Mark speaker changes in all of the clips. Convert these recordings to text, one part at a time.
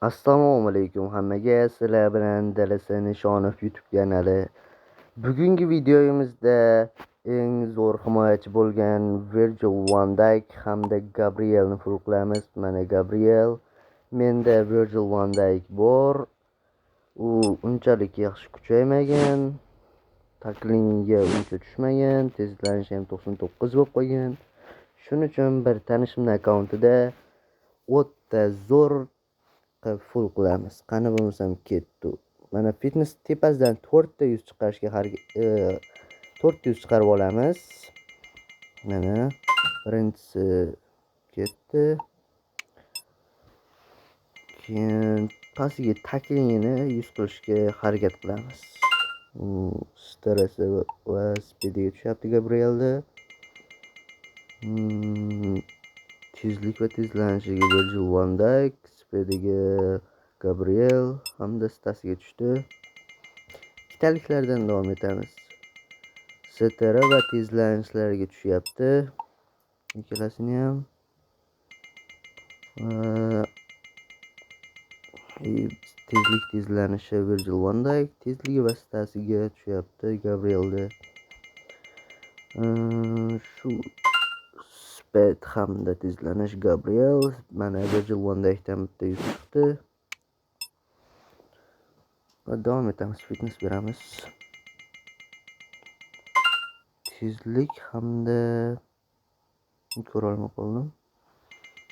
Speaker 1: Assalomu alaykum hammaga. Sizlar bilan Dalasa Nishonov YouTube kanali. Bugungi videomizda eng zo'r himoyachi bo'lgan Virgil van Dijk hamda Gabrielni furuqlaymiz. Mana Gabriel, menda Virgil van Dijk bor. U unchalik yaxshi kuchaymagan, taklingga uncha tushmagan, tezlanishi ham 99 bo'lib qolgan. Shuning uchun bir tanishimning akkauntida o'ta zo'r full qilamiz. Qani bo'lmasam ketdi. Mana fitness tepasidan 4 ta 100 chiqarishga 4 ta 100 chiqarib olamiz. Mana birinchisi ketdi. Keyin pastiga taklingini 100 qilishga harakat qilamiz. Stresi va speediga tushyapti Gabrielda. Tezlik va tezlanishiga Virgil van Dijk, speediga Gabriel hamda stasiga tushdi. Ikkitaliklardan davom etamiz. STR va tezlanishlarga tushyapti. Ikkalasini ham. Tezlik tezlanishi Virgil van Dijk, tezligi va stasiga tushyapti Gabrielda. Shu speed hamda tezlanish Gabriel. Mana Virgil van Dijkdan bitta 100 chiqdi. Va davom etamiz, fitness beramiz. Tezlik hamda ko'ra olmay qoldim.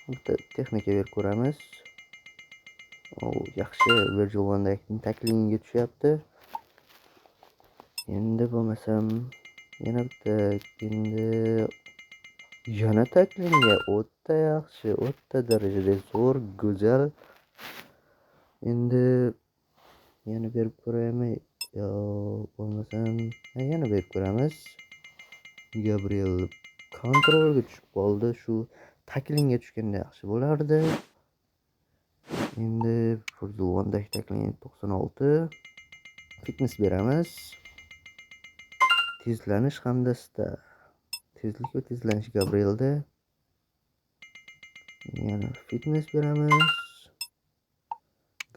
Speaker 1: Bitta texnika berib ko'ramiz. Yaxshi, Virgil van Dijkning taklingiga tushyapti. Endi bo'lmasam yana bitta, yana taklingga o'ta yaxshi, o'ta darajada zo'r, go'zal. Endi yana berib ko'raymi yo bo'lmasam yana berib ko'ramiz. Gabriel kontrolga tushib qoldi. Shu taklingga tushganda yaxshi bo'lardi. Endi Virgil van Dijk taklingi 96. Fitness beramiz. Tezlanish hamda tezlik va tezlanish Gabrielda. Yana fitness beramiz.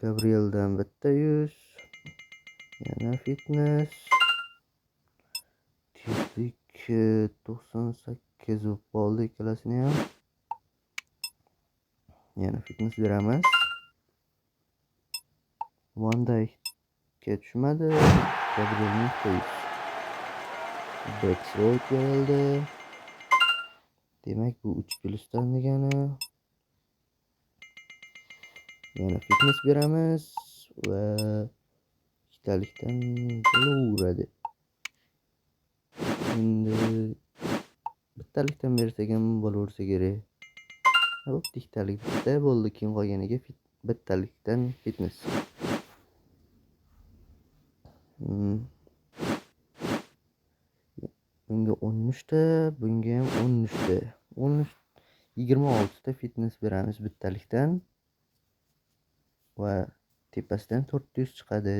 Speaker 1: Gabrieldan bitta 100. Yana fitness. Tezlik 98 bo'lib qoldi ikkalasini ham. Yana fitness beramiz. Van Dijkga tushmadi. Gabrielning 100. Backstroke berildi. Demak bu 3+ degani. Yana fitness beramiz va ikkitalikdan bo'laveradi. Endi bittalikdan bersak ham bo'laversa kerak. Ikkitalik bitta bo'ldi, keyin qolganiga bittalikdan fitness. Bunga 13 ta, bunga ham 13 ta. 26 ta fitness beramiz bittalikdan. Va tepasidan 400 chiqadi.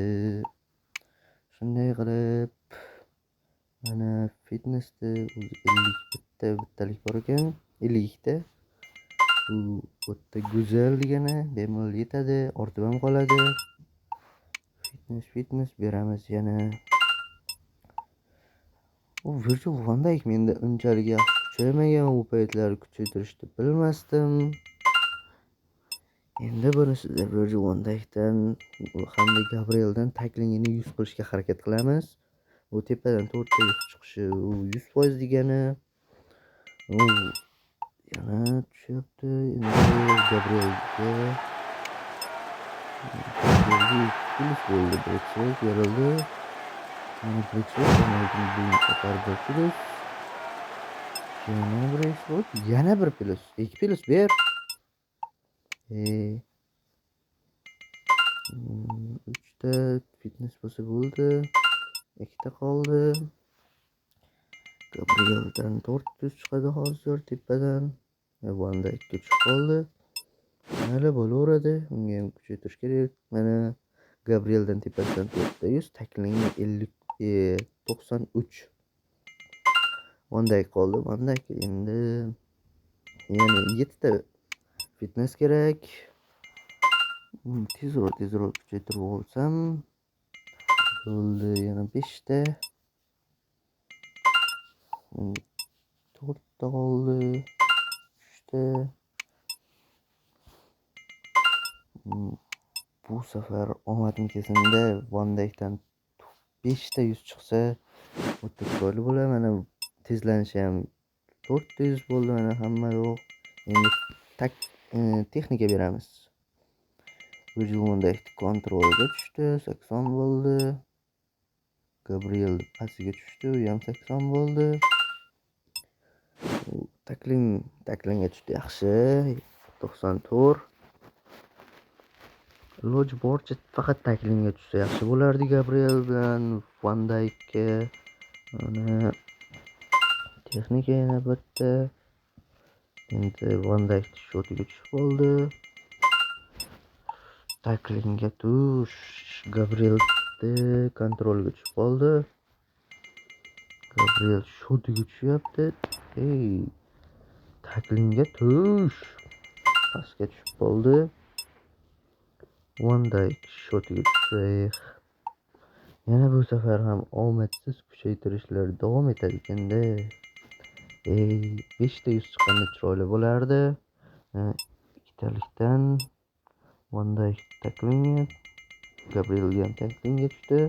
Speaker 1: Shunday qilib mana fitnessda 50 bittalik bor ekan, 50 ta. Bu o'ta go'zal degani, bemalol yetadi, ortib ham qoladi. Fitness beramiz yana. Virgil van Dijk menda unchalik yaxshi kuchaymagan, u paytlar kuchaytirishni bilmasdim. Endi bunisida Virgil van Dijkdan hamda Gabrieldan taklingini 100 qilishga harakat qilamiz. Bu tepadan 4 ta 100 chiqishi 100% degani. Yana tushyapti. Endi Gabrielga bo'ldi, backstroke berildi. Mana backstroke bu safar 1+. Yana backstroke, yana 1+, 2+ ber. 3 ta fitness bo'lsa bo'ldi. 2 ta qoldi. Gabrieldan 400 chiqadi hozir tepadan. Van Dijkga tushib qoldi. Hali bo'laveradi. Unga ham kuchaytirish kerak. Mana Gabrieldan tepasidan 4 ta 100, taklingi 93. Van Dijk qoldi. Van Dijk endi yana 7 ta fitness kerak. Tezroq kuchaytirib olsam bo'ldi. Yana 5 ta. Endi 4 ta qoldi. 3 ta. Bu safar omadim kelsin-da, Van Dijkdan 5 ta 100 chiqsa o'ta chiroyli bo'ladi. Mana tezlanishi ham 400 bo'ldi. Mana hamma yo'q. Endi texnika beramiz. Virgil van Dijk kontrolga tushdi, 80 bo'ldi. Gabriel pastiga tushdi, u ham 80 bo'ldi. Taklingga tushdi, yaxshi. 94. Iloji boricha faqat taklingga tushsa yaxshi bo'lardi Gabriel bilan Van Dijkka. Mana texnika yana bitta. Endi Van Dijk shotiga tushib qoldi. Taklingga tush. Gabriel kontrolga tushib qoldi. Gabriel shotiga tushyapti. Taklingga tush. Pastga tushib qoldi. Van Dijk shotiga tushdi. Yana bu safar ham omadsiz kuchaytirishlar davom etadi ekanda. 5 ta 100 chiqqanda chiroyli bo'lardi. Ikkitalikdan Van Dijk taklingga, Gabriel ham taklingga tushdi.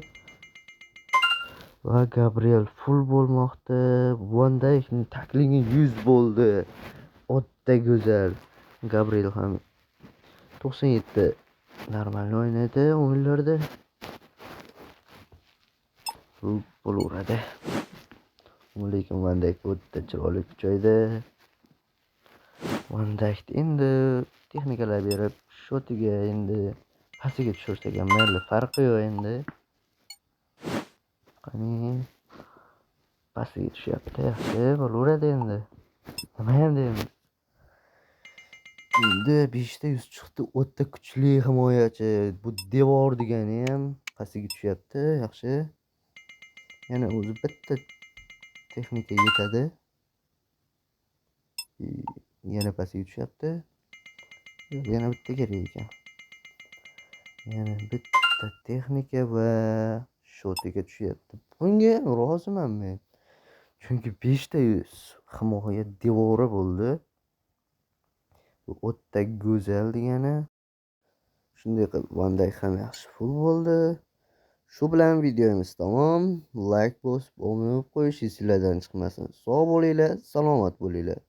Speaker 1: Va Gabriel full bo'lmoqda. Van Dijkning taklingi 100 bo'ldi. O'ta go'zal. Gabriel ham 97 normal o'ynadi o'yinlarda. Bu bo'laveradi. Lekin Van Dijk o'ta chiroyli kuchaydi. Van Dijk endi texnikalar berib, shotiga endi pastiga tushirsak ham mayli, farqi yo'q endi. Qani pastiga tushyapti, yaxshi bo'laveradi endi. Nima ham deymiz. Endi 5 ta 100 chiqdi, o'ta kuchli himoyachi. Bu devor degani ham pastiga tushyapti, yaxshi. Yana o'zi bitta texnika yetadi. Yana pastiga tushyapti. Yana bitta kerak ekan. Yana bitta texnika va shotiga tushyapti. Bunga roziman men. Chunki 5 ta 100 himoya devori bo'ldi. Bu o'ta go'zal degani. Shunday qilib Van Dijk ham yaxshi full bo'ldi. Shu bilan videomiz tamom. Like bosib, obuna bo'lib qo'yishingiz sizlardan chiqmasin. Sog' bo'linglar, salomat bo'linglar.